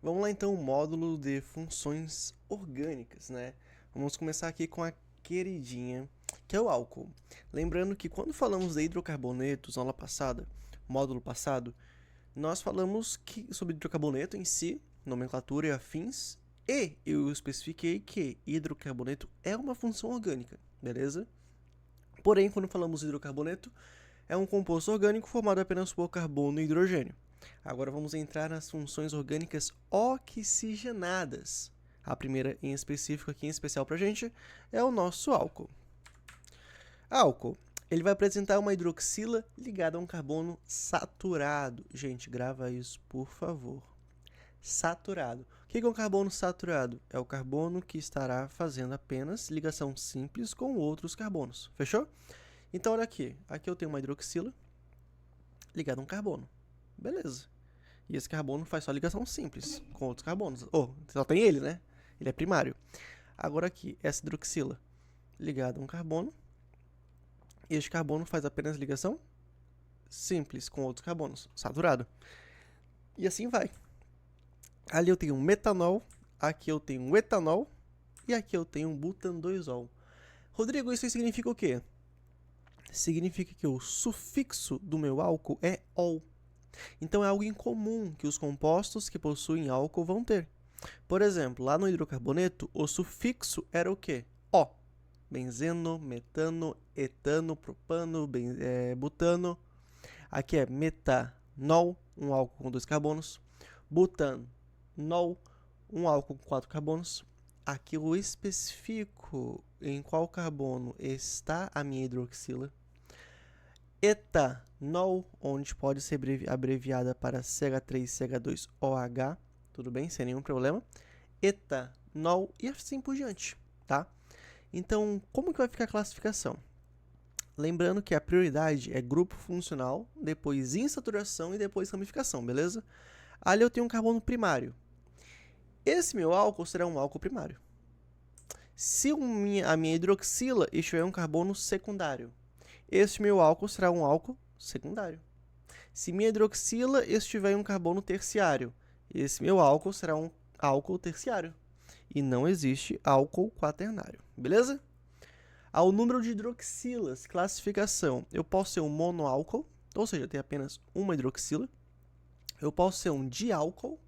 Vamos lá então, o módulo de funções orgânicas, né? Vamos começar aqui com a queridinha, que é o álcool. Lembrando que quando falamos de hidrocarbonetos na aula passada, módulo passado, nós falamos sobre hidrocarboneto em si, nomenclatura e afins, e eu especifiquei que hidrocarboneto é uma função orgânica, beleza? Porém, quando falamos de hidrocarboneto, é um composto orgânico formado apenas por carbono e hidrogênio. Agora vamos entrar nas funções orgânicas oxigenadas. A primeira em específico aqui, em especial para a gente, é o nosso álcool. Álcool, ele vai apresentar uma hidroxila ligada a um carbono saturado. Gente, grava isso, por favor. Saturado. O que é um carbono saturado? É o carbono que estará fazendo apenas ligação simples com outros carbonos. Fechou? Então, olha aqui. Aqui eu tenho uma hidroxila ligada a um carbono. Beleza. E esse carbono faz só ligação simples com outros carbonos. Só tem ele, né? Ele é primário. Agora aqui, essa hidroxila ligada a um carbono. E este carbono faz apenas ligação simples com outros carbonos. Saturado. E assim vai. Ali eu tenho um metanol. Aqui eu tenho um etanol. E aqui eu tenho um butandoisol. Rodrigo, isso significa o quê? Significa que o sufixo do meu álcool é ol. Então é algo incomum que os compostos que possuem álcool vão ter. Por exemplo, lá no hidrocarboneto, o sufixo era o quê? O. Benzeno, metano, etano, propano, butano. Aqui é metanol, um álcool com 2 carbonos. Butanol, um álcool com 4 carbonos. Aqui eu especifico em qual carbono está a minha hidroxila. Etanol, onde pode ser abreviada para CH3CH2OH, tudo bem, sem nenhum problema. Etanol e assim por diante, tá? Então, como que vai ficar a classificação? Lembrando que a prioridade é grupo funcional, depois insaturação e depois ramificação, beleza? Ali eu tenho um carbono primário. Esse meu álcool será um álcool primário. Se a minha hidroxila estiver um carbono secundário, este meu álcool será um álcool secundário. Se minha hidroxila estiver em um carbono terciário, esse meu álcool será um álcool terciário. E não existe álcool quaternário, beleza? Ao número de hidroxilas, classificação, eu posso ser um monoálcool, ou seja, ter apenas uma hidroxila. Eu posso ser um diálcool,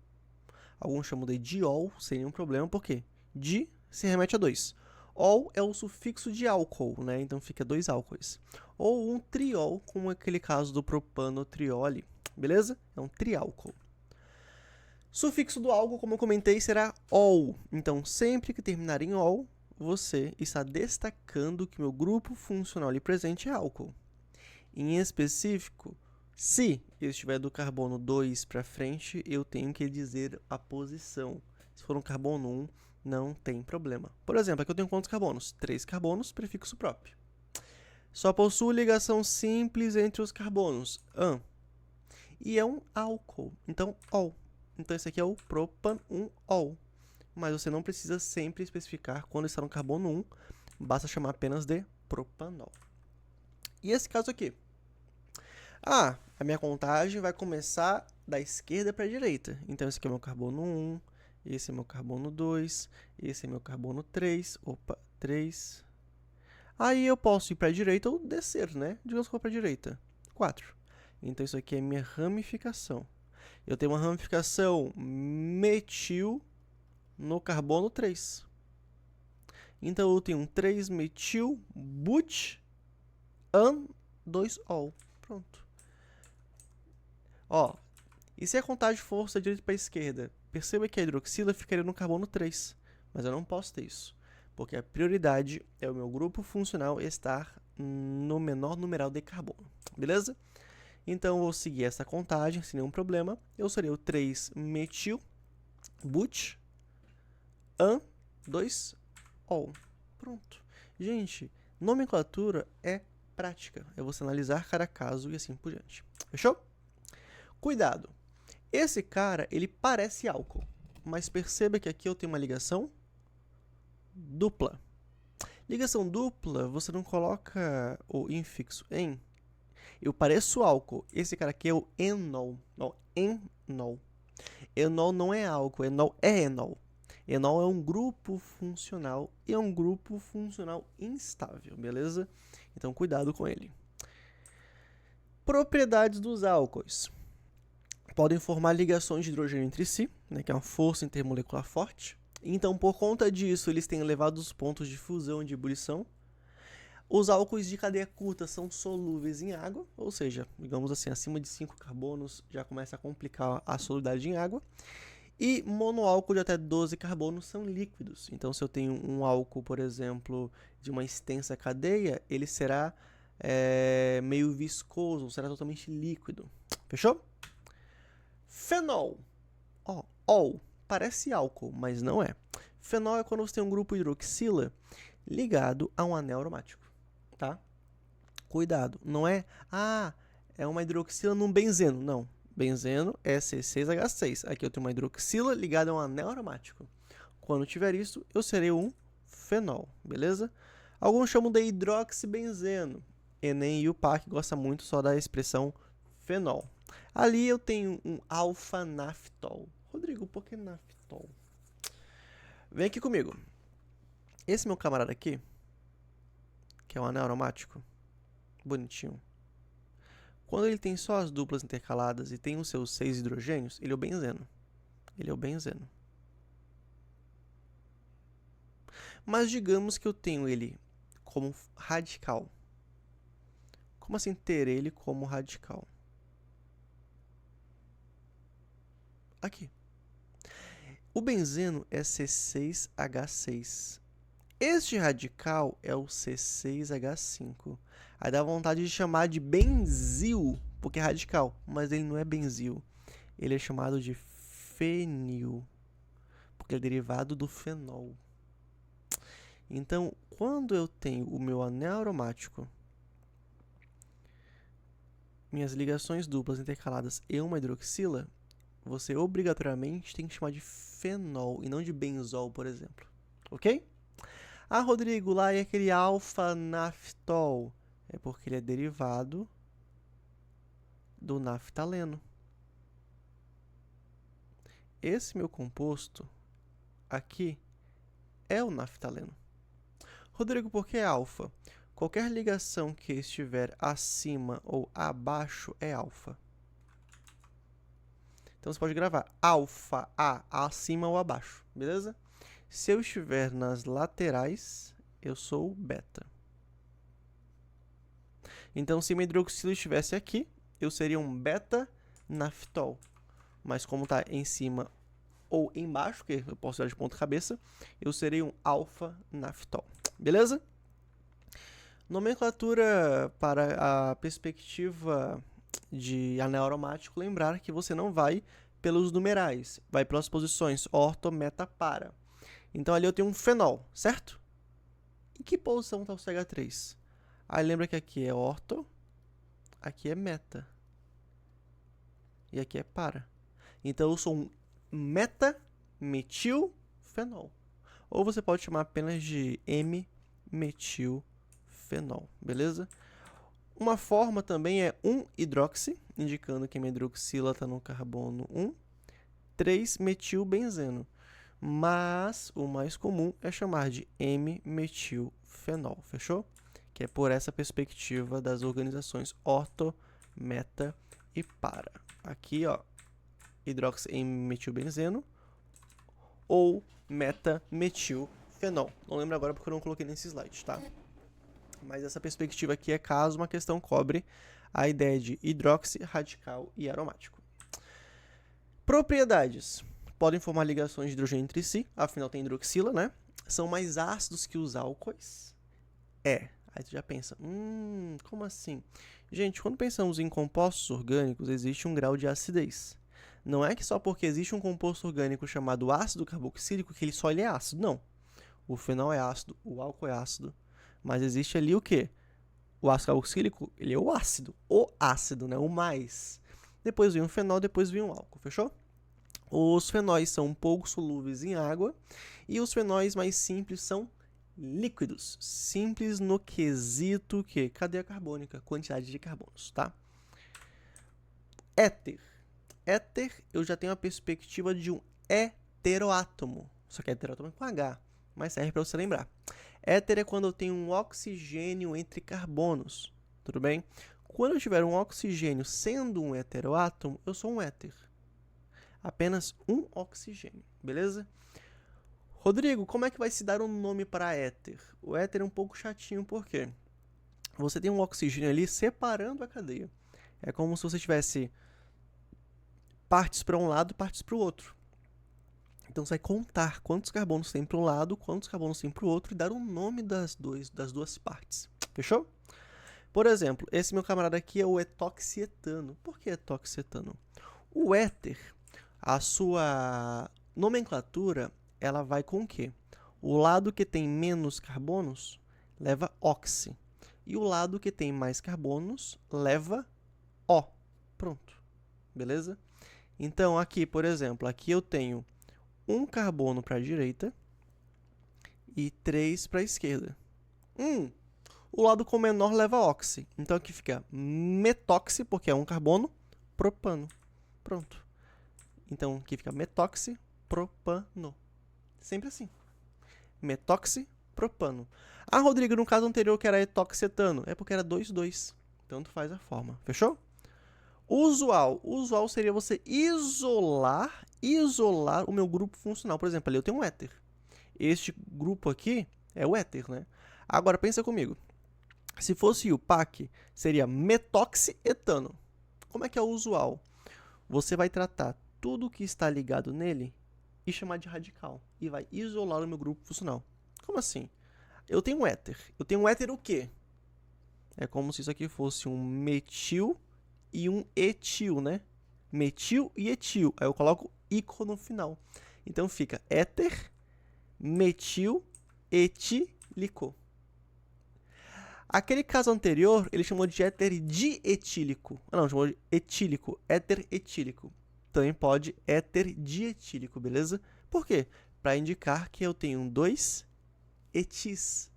alguns chamam de diol, sem nenhum problema, por quê? Di se remete a 2. Ol é o sufixo de álcool, né? Então fica 2 álcoois. Ou um triol, como aquele caso do propanotriol ali, beleza? É um triálcool. Sufixo do álcool, como eu comentei, será ol. Então, sempre que terminar em ol, você está destacando que meu grupo funcional ali presente é álcool. Em específico, se eu estiver do carbono 2 para frente, eu tenho que dizer a posição. Se for um carbono 1, não tem problema. Por exemplo, aqui eu tenho quantos carbonos? 3 carbonos, prefixo próprio. Só possui ligação simples entre os carbonos. E é um álcool, então ol. Então esse aqui é o propan-1-ol. Mas você não precisa sempre especificar quando está no carbono 1, basta chamar apenas de propanol. E esse caso aqui? A minha contagem vai começar da esquerda para a direita. Então esse aqui é o meu carbono 1, esse é meu carbono 2, esse é meu carbono 3, 3. Aí eu posso ir para a direita ou descer, né? Digamos que eu vou para a direita, 4. Então isso aqui é minha ramificação. Eu tenho uma ramificação metil no carbono 3. Então eu tenho um 3-metil but-an-2-ol. Pronto. Ó, e se a contagem for da direita para a esquerda? Perceba que a hidroxila ficaria no carbono 3, mas eu não posso ter isso, porque a prioridade é o meu grupo funcional estar no menor numeral de carbono, beleza? Então eu vou seguir essa contagem sem nenhum problema. Eu serei o 3-metil but-an-2-ol. Pronto. Gente, nomenclatura é prática. É você analisar cada caso e assim por diante. Fechou? Cuidado. Esse cara, ele parece álcool, mas perceba que aqui eu tenho uma ligação dupla. Ligação dupla, você não coloca o infixo em. Eu pareço álcool. Esse cara aqui é o enol. Não, enol. Enol não é álcool, enol é enol. Enol é um grupo funcional e é um grupo funcional instável, beleza? Então, cuidado com ele. Propriedades dos álcoois. Podem formar ligações de hidrogênio entre si, né, que é uma força intermolecular forte. Então, por conta disso, eles têm elevados pontos de fusão e de ebulição. Os álcoois de cadeia curta são solúveis em água, ou seja, digamos assim, acima de 5 carbonos já começa a complicar a solubilidade em água. E monoálcool de até 12 carbonos são líquidos. Então, se eu tenho um álcool, por exemplo, de uma extensa cadeia, ele será meio viscoso, será totalmente líquido. Fechou? Fenol. Ol. Parece álcool, mas não é. Fenol é quando você tem um grupo hidroxila ligado a um anel aromático, tá? Cuidado, não é, é uma hidroxila num benzeno, não. Benzeno é C6H6. Aqui eu tenho uma hidroxila ligada a um anel aromático. Quando tiver isso, eu serei um fenol, beleza? Alguns chamam de hidroxibenzeno. Enem e UPAC gosta muito só da expressão fenol. Ali eu tenho um alfa-naftol. Rodrigo, por que naftol? Vem aqui comigo. Esse meu camarada aqui, que é um anel aromático, bonitinho. Quando ele tem só as duplas intercaladas e tem os seus 6 hidrogênios, ele é o benzeno. Ele é o benzeno. Mas digamos que eu tenho ele como radical. Como assim ter ele como radical? Aqui. O benzeno é C6H6. Este radical é o C6H5. Aí dá vontade de chamar de benzil, porque é radical, mas ele não é benzil. Ele é chamado de fenil, porque é derivado do fenol. Então, quando eu tenho o meu anel aromático, minhas ligações duplas intercaladas e uma hidroxila, você obrigatoriamente tem que chamar de fenol e não de benzol, por exemplo. Ok? Rodrigo, lá é aquele alfa-naftol. É porque ele é derivado do naftaleno. Esse meu composto aqui é o naftaleno. Rodrigo, por que alfa? Qualquer ligação que estiver acima ou abaixo é alfa. Então você pode gravar alfa, acima ou abaixo, beleza? Se eu estiver nas laterais, eu sou beta. Então, se minha hidroxila estivesse aqui, eu seria um beta-naftol. Mas como está em cima ou embaixo, que eu posso dar de ponta cabeça, eu serei um alfa-naftol. Beleza? Nomenclatura para a perspectiva de anel aromático, lembrar que você não vai pelos numerais, vai pelas posições orto, meta, para. Então ali eu tenho um fenol, certo? Em que posição está o CH3? Aí lembra que aqui é orto, aqui é meta. E aqui é para. Então eu sou um meta-metilfenol. Ou você pode chamar apenas de M-metilfenol, beleza? Uma forma também é 1-hidroxi, indicando que a minha hidroxila está no carbono 1. 3-metilbenzeno. Mas o mais comum é chamar de M-metilfenol, fechou? Que é por essa perspectiva das organizações orto, meta e para. Aqui, ó, hidroxi-M-metilbenzeno ou meta-metilfenol. Não lembro agora porque eu não coloquei nesse slide, tá? Mas essa perspectiva aqui é caso uma questão cobre a ideia de hidroxi, radical e aromático. Propriedades. Podem formar ligações de hidrogênio entre si, afinal tem hidroxila, né? São mais ácidos que os álcoois. Aí tu já pensa, como assim? Gente, quando pensamos em compostos orgânicos, existe um grau de acidez. Não é que só porque existe um composto orgânico chamado ácido carboxílico que ele é ácido, não. O fenol é ácido, o álcool é ácido, mas existe ali o quê? O ácido carboxílico, ele é o ácido, né? O mais. Depois vem um fenol, depois vem um álcool, fechou? Os fenóis são pouco solúveis em água e os fenóis mais simples são líquidos. Simples no quesito que cadeia carbônica, quantidade de carbonos, tá? Éter. éter, eu já tenho a perspectiva de um heteroátomo. Só que é heteroátomo com H, mas serve para você lembrar. Éter é quando eu tenho um oxigênio entre carbonos, tudo bem? Quando eu tiver um oxigênio sendo um heteroátomo, eu sou um éter. Apenas um oxigênio, beleza? Rodrigo, como é que vai se dar um nome para éter? O éter é um pouco chatinho, por quê? Você tem um oxigênio ali separando a cadeia. É como se você tivesse partes para um lado e partes para o outro. Então, você vai contar quantos carbonos tem para um lado, quantos carbonos tem para o outro e dar um nome das duas partes. Fechou? Por exemplo, esse meu camarada aqui é o etoxietano. Por que etoxietano? O éter, a sua nomenclatura, ela vai com o quê? O lado que tem menos carbonos leva oxi. E o lado que tem mais carbonos leva O. Pronto. Beleza? Então, aqui, por exemplo, aqui eu tenho um carbono para a direita e 3 para a esquerda. O lado com menor leva oxi. Então, aqui fica metóxi, porque é um carbono, propano. Pronto. Então, aqui fica metóxi, propano. Sempre assim. Metóxi, propano. Ah, Rodrigo, no caso anterior que era etoxetano, é porque era 2,2. Tanto faz a forma. Fechou? Usual. Usual seria você isolar o meu grupo funcional. Por exemplo, ali eu tenho um éter. Este grupo aqui é o éter, né? Agora, pensa comigo. Se fosse o PAC, seria metoxietano. Como é que é o usual? Você vai tratar tudo que está ligado nele e chamar de radical. E vai isolar o meu grupo funcional. Como assim? Eu tenho um éter. Eu tenho um éter o quê? É como se isso aqui fosse um metil e um etil, né? Metil e etil. Aí eu coloco ícone no final. Então fica éter, metil, etílico. Aquele caso anterior, ele chamou de éter dietílico. Não, chamou de etílico, éter etílico. Também pode éter dietílico, beleza? Por quê? Para indicar que eu tenho 2 etis.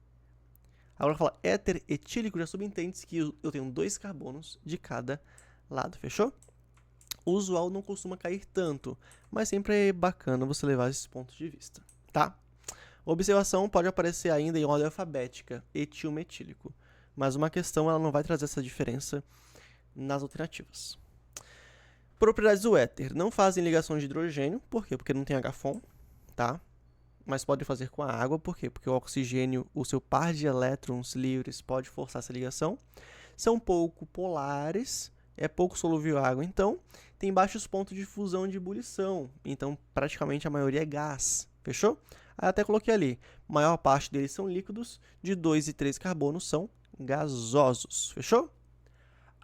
Agora, falar éter etílico, já subentende-se que eu tenho 2 carbonos de cada lado, fechou? O usual não costuma cair tanto, mas sempre é bacana você levar esses pontos de vista, tá? Observação pode aparecer ainda em ordem alfabética, etilmetílico, mas uma questão ela não vai trazer essa diferença nas alternativas. Propriedades do éter. Não fazem ligação de hidrogênio, por quê? Porque não tem H-FON, tá? Mas pode fazer com a água, por quê? Porque o oxigênio, o seu par de elétrons livres pode forçar essa ligação. São pouco polares, é pouco solúvel à água, então tem baixos pontos de fusão e de ebulição, então praticamente a maioria é gás, fechou? Aí até coloquei ali, a maior parte deles são líquidos, de 2 e 3 carbonos são gasosos, fechou?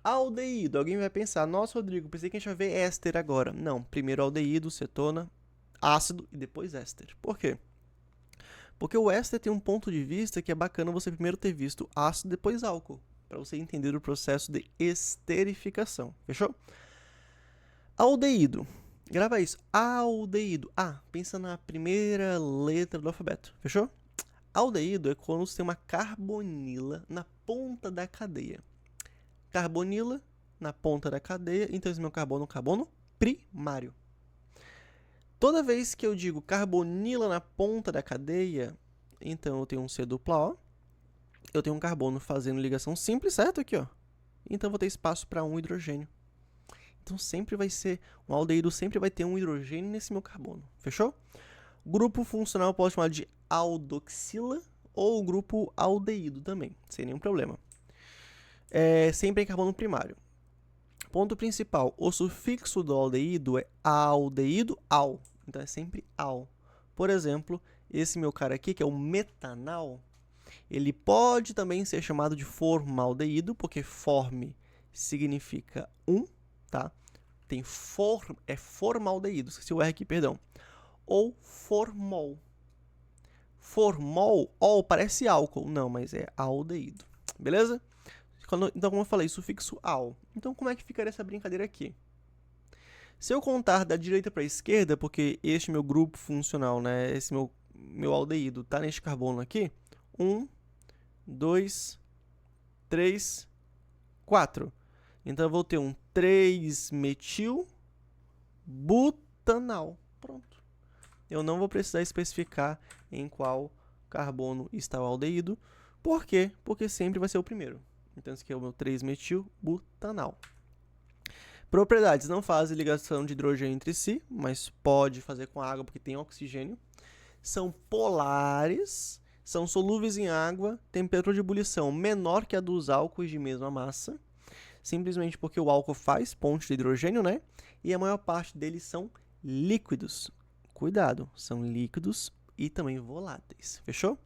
Aldeído, alguém vai pensar, nossa Rodrigo, pensei que a gente ia ver éster agora. Não, primeiro aldeído, cetona, ácido e depois éster. Por quê? Porque o éster tem um ponto de vista que é bacana você primeiro ter visto ácido e depois álcool, para você entender o processo de esterificação, fechou? Aldeído, grava isso, aldeído, pensa na primeira letra do alfabeto, fechou? Aldeído é quando você tem uma carbonila na ponta da cadeia. Carbonila na ponta da cadeia, então esse meu carbono é um carbono primário. Toda vez que eu digo carbonila na ponta da cadeia, então eu tenho um C dupla O, eu tenho um carbono fazendo ligação simples, certo? Aqui, ó. Então eu vou ter espaço para um hidrogênio. Então sempre vai ser, um aldeído sempre vai ter um hidrogênio nesse meu carbono, fechou? Grupo funcional pode chamar de aldoxila ou grupo aldeído também, sem nenhum problema. Sempre em carbono primário. Ponto principal, o sufixo do aldeído é aldeído, al. Então é sempre al. Por exemplo, esse meu cara aqui, que é o metanal, ele pode também ser chamado de formaldeído, porque forme significa tá? Tem formaldeído, esqueci o R aqui, perdão. Ou formol. Formol, parece álcool. Não, mas é aldeído. Beleza? Então, como eu falei, sufixo al. Então, como é que ficaria essa brincadeira aqui? Se eu contar da direita para a esquerda, porque este meu grupo funcional, né, esse meu aldeído está neste carbono aqui, 1, 2, 3, 4. Então, eu vou ter um 3-metil, butanal. Pronto. Eu não vou precisar especificar em qual carbono está o aldeído. Por quê? Porque sempre vai ser o primeiro. Então, esse aqui é o meu 3-metil-butanal. Propriedades: não fazem ligação de hidrogênio entre si, mas pode fazer com água porque tem oxigênio. São polares, são solúveis em água, temperatura de ebulição menor que a dos álcoois de mesma massa, simplesmente porque o álcool faz ponte de hidrogênio, né? E a maior parte deles são líquidos. Cuidado, são líquidos e também voláteis. Fechou?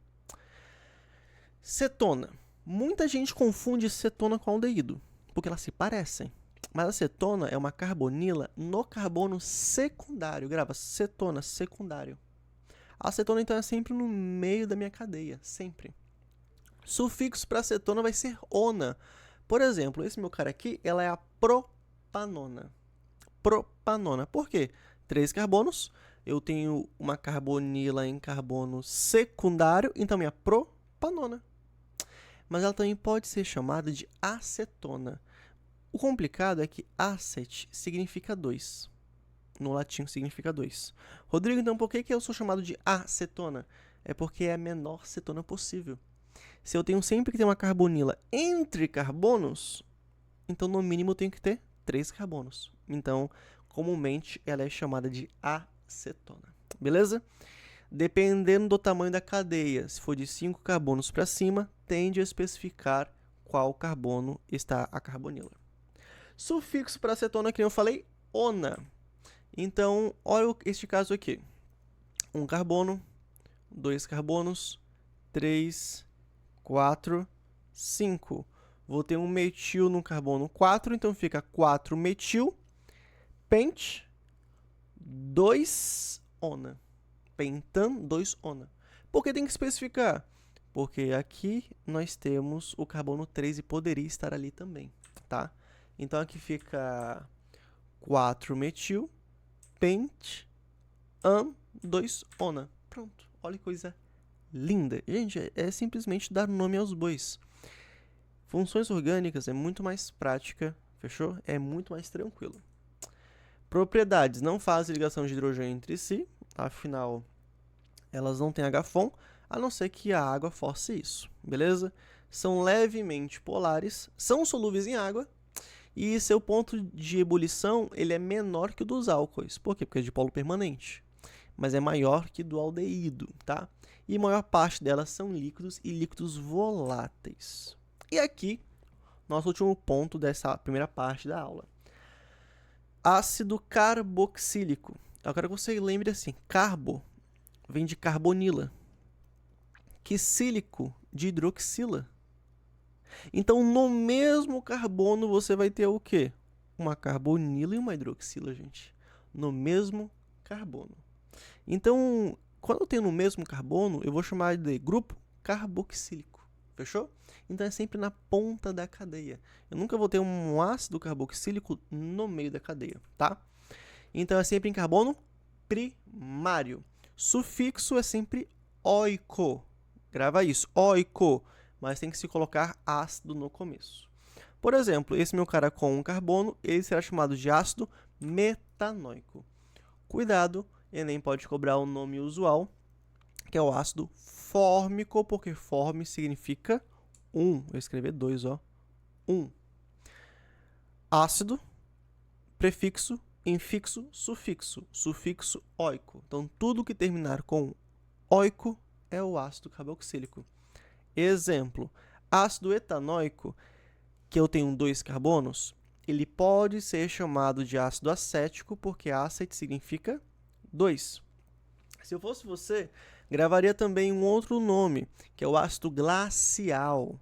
Cetona. Muita gente confunde cetona com aldeído, porque elas se parecem. Mas a cetona é uma carbonila no carbono secundário. Grava, cetona, secundário. A acetona, então, é sempre no meio da minha cadeia, sempre. Sufixo para acetona vai ser ona. Por exemplo, esse meu cara aqui, ela é a propanona. Propanona. Por quê? 3 carbonos. Eu tenho uma carbonila em carbono secundário, então minha propanona. Mas ela também pode ser chamada de acetona. O complicado é que acet significa 2. No latim significa 2. Rodrigo, então por que eu sou chamado de acetona? É porque é a menor cetona possível. Se eu tenho sempre que ter uma carbonila entre carbonos, então no mínimo eu tenho que ter 3 carbonos. Então, comumente, ela é chamada de acetona. Beleza? Dependendo do tamanho da cadeia, se for de 5 carbonos para cima, tende a especificar qual carbono está a carbonila. Sufixo para acetona, que eu falei, ona. Então, olha este caso aqui. 1 carbono, 2 carbonos, 3, 4, 5. Vou ter um metil no carbono 4, então fica 4-metil, pent, 2-ona. Pentan, 2-ona. Por que tem que especificar? Porque aqui nós temos o carbono 3 e poderia estar ali também, tá? Então, aqui fica 4-metil, pent, 2-ona. Pronto, olha que coisa linda. Gente, é simplesmente dar nome aos bois. Funções orgânicas é muito mais prática, fechou? É muito mais tranquilo. Propriedades: não fazem ligação de hidrogênio entre si, afinal, elas não têm H-FON, a não ser que a água force isso, beleza? São levemente polares, são solúveis em água, e seu ponto de ebulição ele é menor que o dos álcoois. Por quê? Porque é de polo permanente. Mas é maior que do aldeído, tá? E a maior parte delas são líquidos e líquidos voláteis. E aqui, nosso último ponto dessa primeira parte da aula. Ácido carboxílico. Eu quero que você lembre assim, carbo vem de carbonila. Quisílico, de hidroxila. Então, no mesmo carbono, você vai ter o quê? Uma carbonila e uma hidroxila, gente. No mesmo carbono. Então, quando eu tenho no mesmo carbono, eu vou chamar de grupo carboxílico. Fechou? Então, é sempre na ponta da cadeia. Eu nunca vou ter um ácido carboxílico no meio da cadeia, tá? Então, é sempre em carbono primário. Sufixo é sempre oico. Grava isso, oico. Mas tem que se colocar ácido no começo. Por exemplo, esse meu cara com um carbono, ele será chamado de ácido metanoico. Cuidado, Enem pode cobrar o nome usual, que é o ácido fórmico, porque forme significa 1. Vou escrever 2, ó. 1. Ácido, prefixo, infixo, sufixo. Sufixo oico. Então, tudo que terminar com oico é o ácido carboxílico. Exemplo, ácido etanóico, que eu tenho 2 carbonos, ele pode ser chamado de ácido acético, porque acet significa 2. Se eu fosse você, gravaria também um outro nome, que é o ácido glacial,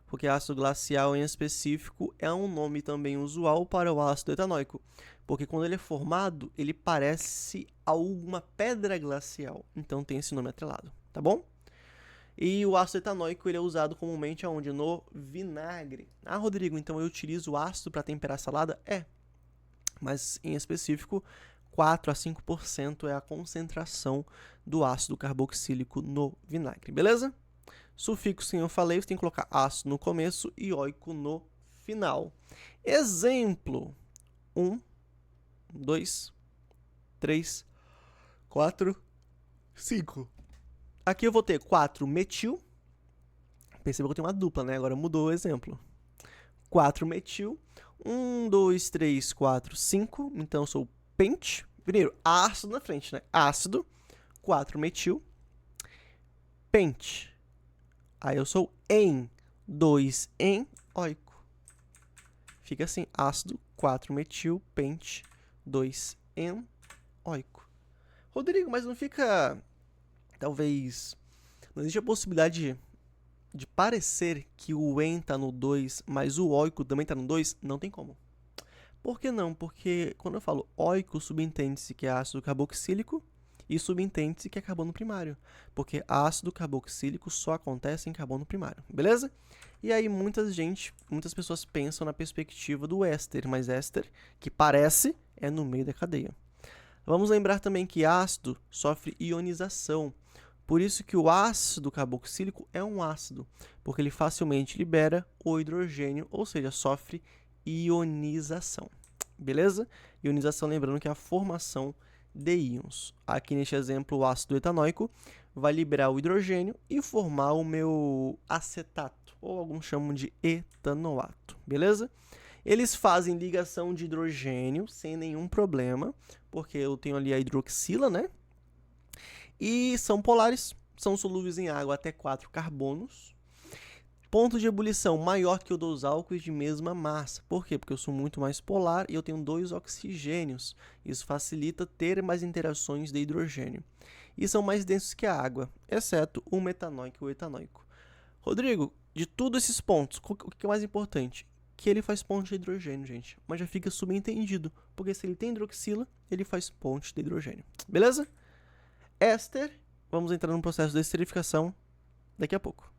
porque ácido glacial em específico é um nome também usual para o ácido etanóico, porque quando ele é formado, ele parece alguma pedra glacial, então tem esse nome atrelado, tá bom? E o ácido etanóico ele é usado comumente aonde? No vinagre. Ah, Rodrigo, então eu utilizo o ácido para temperar a salada? É, mas em específico, 4 a 5% é a concentração do ácido carboxílico no vinagre, beleza? Sufixo, como eu falei, você tem que colocar ácido no começo e oico no final. Exemplo: 1, 2, 3, 4, 5. Aqui eu vou ter 4-metil. Perceba que eu tenho uma dupla, né? Agora mudou o exemplo. 4-metil. 1, 2, 3, 4, 5. Então eu sou pente. Primeiro, ácido na frente, né? Ácido. 4-metil. Pente. Aí eu sou en. 2-en-óico. Fica assim, ácido, 4-metil, pente, 2-en-óico. Rodrigo, mas não fica, talvez, não existe a possibilidade de parecer que o en tá no 2, mas o óico também tá no 2? Não tem como. Por que não? Porque quando eu falo óico, subentende-se que é ácido carboxílico e subentende-se que é carbono primário, porque ácido carboxílico só acontece em carbono primário, beleza? E aí muitas pessoas pensam na perspectiva do éster, mas éster, que parece, é no meio da cadeia. Vamos lembrar também que ácido sofre ionização, por isso que o ácido carboxílico é um ácido, porque ele facilmente libera o hidrogênio, ou seja, sofre ionização, beleza? Ionização, lembrando que é a formação de íons. Aqui neste exemplo, o ácido etanóico vai liberar o hidrogênio e formar o meu acetato, ou alguns chamam de etanoato, beleza? Eles fazem ligação de hidrogênio sem nenhum problema, porque eu tenho ali a hidroxila, né? E são polares, são solúveis em água até 4 carbonos. Ponto de ebulição maior que o dos álcoois de mesma massa. Por quê? Porque eu sou muito mais polar e eu tenho 2 oxigênios. Isso facilita ter mais interações de hidrogênio. E são mais densos que a água, exceto o metanóico e o etanóico. Rodrigo, de todos esses pontos, o que é mais importante? Que ele faz ponte de hidrogênio, gente. Mas já fica subentendido, porque se ele tem hidroxila, ele faz ponte de hidrogênio. Beleza? Éster, vamos entrar no processo de esterificação daqui a pouco.